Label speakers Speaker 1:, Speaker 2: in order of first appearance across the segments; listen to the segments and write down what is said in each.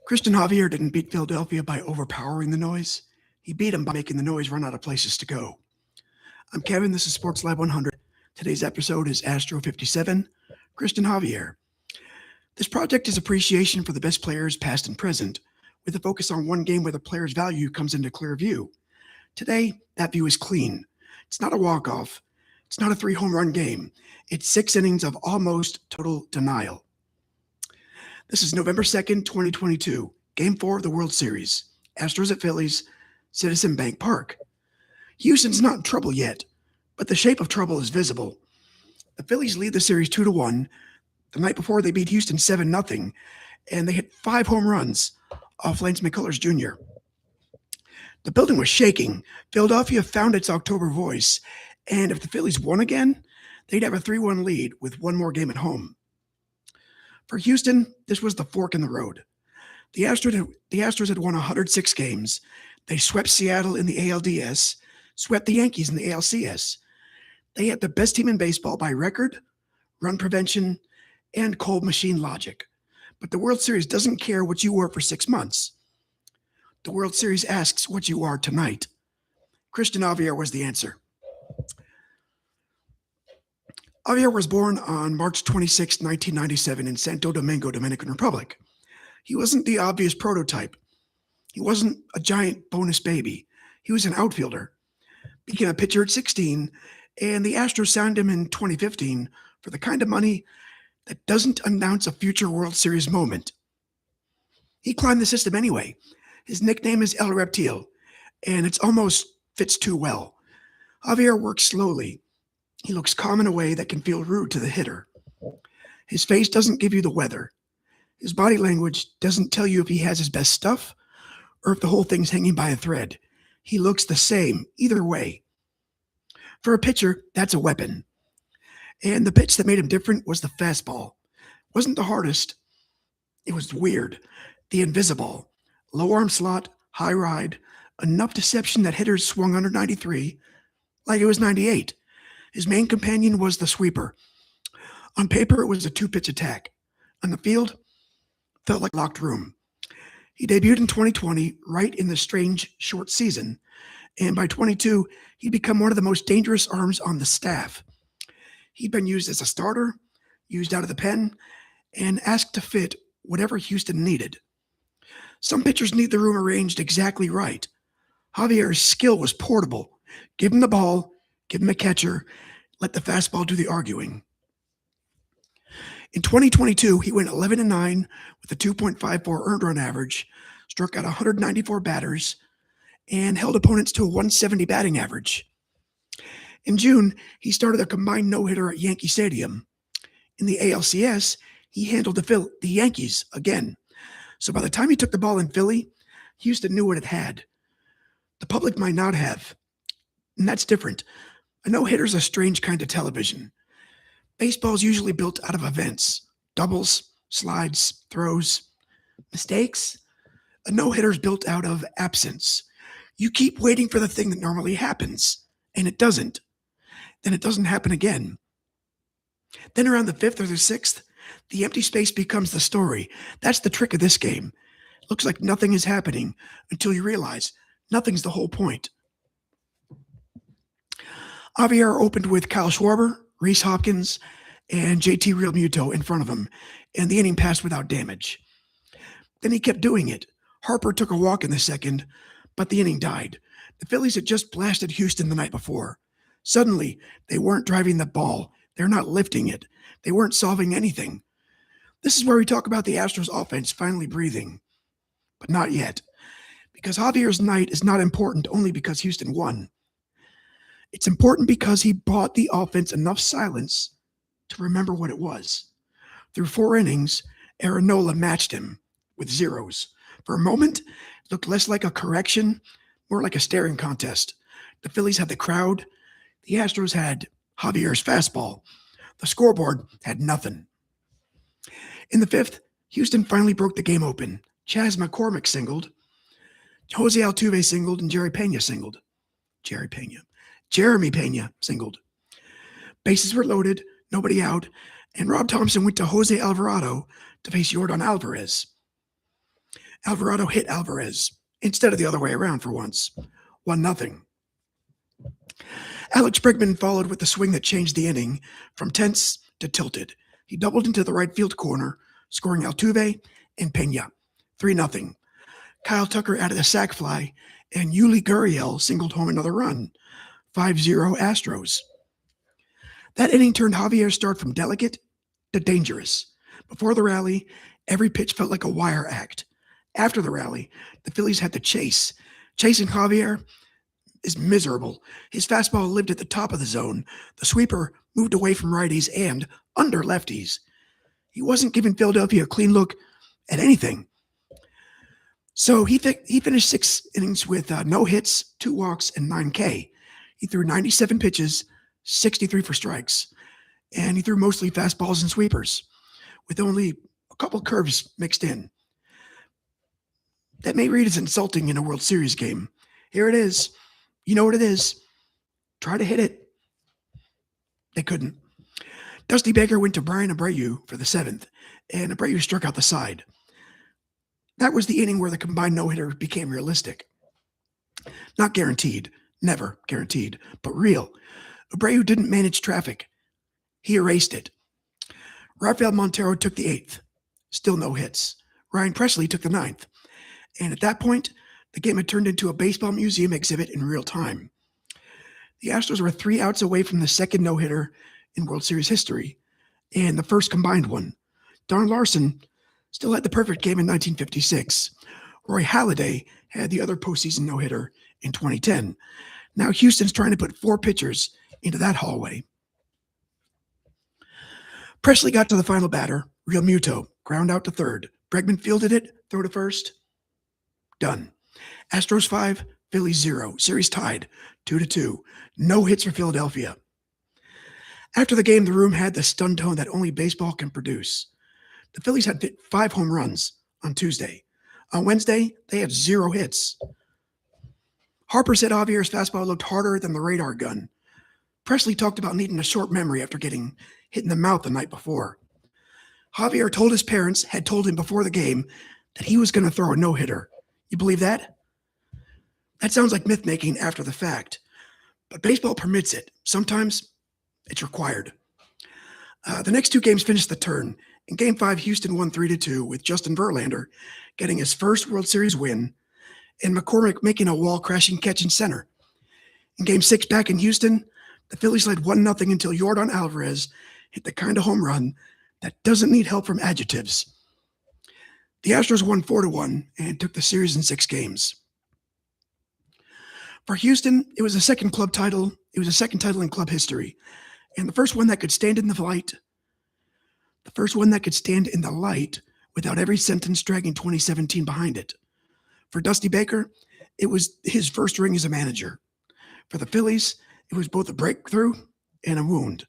Speaker 1: Cristian Javier didn't beat Philadelphia by overpowering the noise. He beat them by making the noise run out of places to go. I'm Kevin. This is Sports Lab 100. Today's episode is Astro 57, Cristian Javier. This project is appreciation for the best players, past and present, with a focus on one game where the player's value comes into clear view. Today, that view is clean. It's not a walk-off. It's not a 3-home run game. It's 6 innings of almost total denial. This is November 2nd, 2022, Game 4 of the World Series. Astros at Phillies, Citizen Bank Park. Houston's not in trouble yet, but the shape of trouble is visible. The Phillies lead the series 2-1. The night before, they beat Houston 7-0, and they hit 5 home runs off Lance McCullers Jr. The building was shaking. Philadelphia found its October voice, and if the Phillies won again, they'd have a 3-1 lead with one more game at home. For Houston, this was the fork in the road. The Astros had won 106 games. They swept Seattle in the ALDS, swept the Yankees in the ALCS. They had the best team in baseball by record, run prevention, and cold machine logic. But the World Series doesn't care what you were for 6 months. The World Series asks what you are tonight. Cristian Javier was the answer. Javier was born on March 26, 1997 in Santo Domingo, Dominican Republic. He wasn't the obvious prototype. He wasn't a giant bonus baby. He was an outfielder. Became a pitcher at 16, and the Astros signed him in 2015 for the kind of money that doesn't announce a future World Series moment. He climbed the system anyway. His nickname is El Reptil, and it almost fits too well. Javier works slowly. He looks calm in a way that can feel rude to the hitter. His face doesn't give you the weather. His body language doesn't tell you if he has his best stuff or if the whole thing's hanging by a thread. He looks the same either way. For a pitcher, that's a weapon. And the pitch that made him different was the fastball. It wasn't the hardest. It was weird. The invisible. Low arm slot, high ride, enough deception that hitters swung under 93 like it was 98. His main companion was the sweeper. On paper, it was a 2-pitch attack. On the field, felt like a locked room. He debuted in 2020, right in the strange short season, and by 22, he'd become one of the most dangerous arms on the staff. He'd been used as a starter, used out of the pen, and asked to fit whatever Houston needed. Some pitchers need the room arranged exactly right. Javier's skill was portable. Give him the ball, give him a catcher, let the fastball do the arguing. In 2022, he went 11-9 with a 2.54 earned run average, struck out 194 batters, and held opponents to a 170 batting average. In June, he started a combined no-hitter at Yankee Stadium. In the ALCS, he handled the Yankees again. So by the time he took the ball in Philly, Houston knew what it had. The public might not have, and that's different. A no-hitter's a strange kind of television. Baseball's usually built out of events, doubles, slides, throws, mistakes. A no-hitter's built out of absence. You keep waiting for the thing that normally happens, and it doesn't. Then it doesn't happen again. Then around the 5th or the 6th, the empty space becomes the story. That's the trick of this game. It looks like nothing is happening until you realize nothing's the whole point. Javier opened with Kyle Schwarber, Rhys Hopkins, and JT Realmuto in front of him, and the inning passed without damage. Then he kept doing it. Harper took a walk in the second, but the inning died. The Phillies had just blasted Houston the night before. Suddenly, they weren't driving the ball. They're not lifting it. They weren't solving anything. This is where we talk about the Astros offense finally breathing. But not yet. Because Javier's night is not important only because Houston won. It's important because he bought the offense enough silence to remember what it was. Through 4 innings, Aaron Nola matched him with zeros. For a moment, it looked less like a correction, more like a staring contest. The Phillies had the crowd. The Astros had Javier's fastball. The scoreboard had nothing. In the 5th, Houston finally broke the game open. Chas McCormick singled. Jose Altuve singled, and Jeremy Pena singled. Bases were loaded, nobody out, and Rob Thompson went to Jose Alvarado to face Yordan Alvarez. Alvarado hit Alvarez instead of the other way around for once. 1-0. Alex Bregman followed with the swing that changed the inning from tense to tilted. He doubled into the right field corner, scoring Altuve and Pena. 3-0. Kyle Tucker added a sac fly, and Yuli Gurriel singled home another run. 5-0 Astros. That inning turned Javier's start from delicate to dangerous. Before the rally, every pitch felt like a wire act. After the rally, the Phillies had to chase. Chasing Javier is miserable. His fastball lived at the top of the zone. The sweeper moved away from righties and under lefties. He wasn't giving Philadelphia a clean look at anything. So he finished 6 innings with no hits, 2 walks, and 9 K. He threw 97 pitches, 63 for strikes, and he threw mostly fastballs and sweepers, with only a couple curves mixed in. That may read as insulting in a World Series game. Here it is. You know what it is. Try to hit it. They couldn't. Dusty Baker went to Brian Abreu for the 7th, and Abreu struck out the side. That was the inning where the combined no-hitter became realistic. Not guaranteed, never guaranteed, but real. Abreu didn't manage traffic. He erased it. Rafael Montero took the 8th. Still no hits. Ryan Presley took the 9th. And at that point, the game had turned into a baseball museum exhibit in real time. The Astros were 3 outs away from the second no-hitter in World Series history, and the first combined one. Don Larson still had the perfect game in 1956. Roy Halladay had the other postseason no-hitter in 2010. Now Houston's trying to put 4 pitchers into that hallway. Presley got to the final batter, Real Muto, ground out to third. Bregman fielded it, throw to first. Done. Astros 5, Phillies 0. Series tied, 2-2. No hits for Philadelphia. After the game, the room had the stunned tone that only baseball can produce. The Phillies had 5 home runs on Tuesday. On Wednesday, they had 0 hits. Harper said Javier's fastball looked harder than the radar gun. Presley talked about needing a short memory after getting hit in the mouth the night before. Javier told his parents, had told him before the game, that he was going to throw a no-hitter. You believe that? That sounds like myth-making after the fact, but baseball permits it. Sometimes it's required. The next 2 games finished the turn. In Game 5, Houston won 3-2 with Justin Verlander getting his first World Series win and McCormick making a wall-crashing catch in center. In Game 6 back in Houston, the Phillies led 1-0 until Yordan Alvarez hit the kind of home run that doesn't need help from adjectives. The Astros won 4-1 and took the series in 6 games. For Houston, it was a second club title. It was a second title in club history, and the first one that could stand in the light. The first one that could stand in the light without every sentence dragging 2017 behind it. For Dusty Baker, it was his first ring as a manager. For the Phillies, it was both a breakthrough and a wound.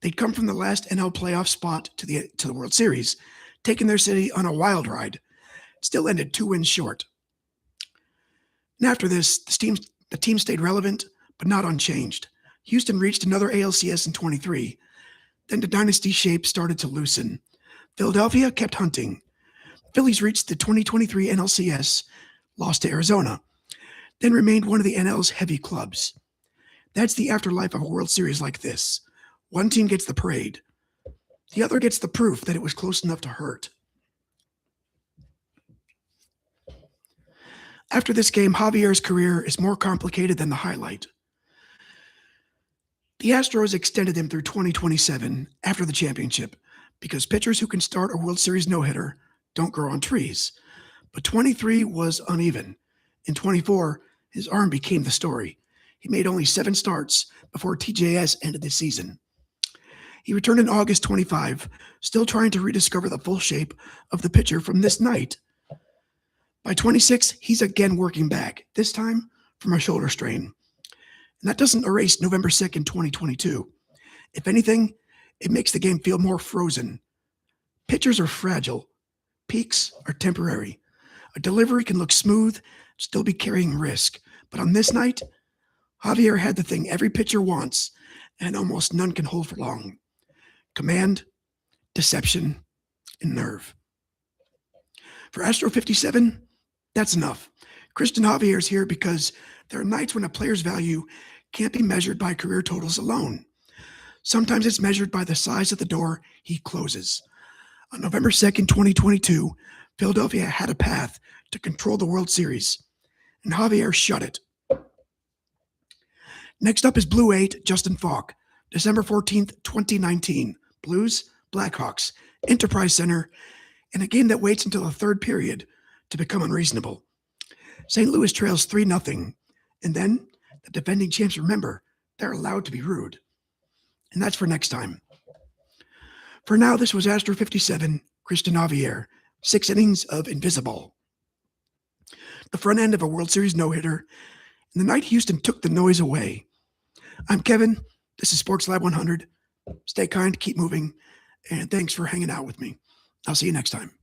Speaker 1: They'd come from the last NL playoff spot to the World Series, taking their city on a wild ride. Still ended 2 wins short. And after this, the team stayed relevant, but not unchanged. Houston reached another ALCS in 23. Then the dynasty shape started to loosen. Philadelphia kept hunting. Phillies reached the 2023 NLCS, lost to Arizona, then remained one of the NL's heavy clubs. That's the afterlife of a World Series like this. One team gets the parade. The other gets the proof that it was close enough to hurt. After this game, Javier's career is more complicated than the highlight. The Astros extended him through 2027 after the championship because pitchers who can start a World Series no-hitter don't grow on trees. But 23 was uneven. In 24, his arm became the story. He made only 7 starts before TJS ended the season. He returned in August 25, still trying to rediscover the full shape of the pitcher from this night. By 26, he's again working back, this time from a shoulder strain. And that doesn't erase November 2nd, 2022. If anything, it makes the game feel more frozen. Pitchers are fragile. Peaks are temporary. A delivery can look smooth, still be carrying risk. But on this night, Javier had the thing every pitcher wants, and almost none can hold for long. Command, deception, and nerve. For Astro 57, that's enough. Cristian Javier is here because there are nights when a player's value can't be measured by career totals alone. Sometimes it's measured by the size of the door he closes. On November 2nd, 2022, Philadelphia had a path to control the World Series, and Javier shut it. Next up is Blue 8, Justin Falk, December 14th, 2019. Blues, Blackhawks, Enterprise Center, in a game that waits until the third period to become unreasonable. St. Louis trails 3-0, and then the defending champs remember they're allowed to be rude. And that's for next time. For now, this was Astro 57, Cristian Javier, 6 innings of invisible. The front end of a World Series no-hitter, and the night Houston took the noise away. I'm Kevin. This is Sports Lab 100. Stay kind, keep moving, and thanks for hanging out with me. I'll see you next time.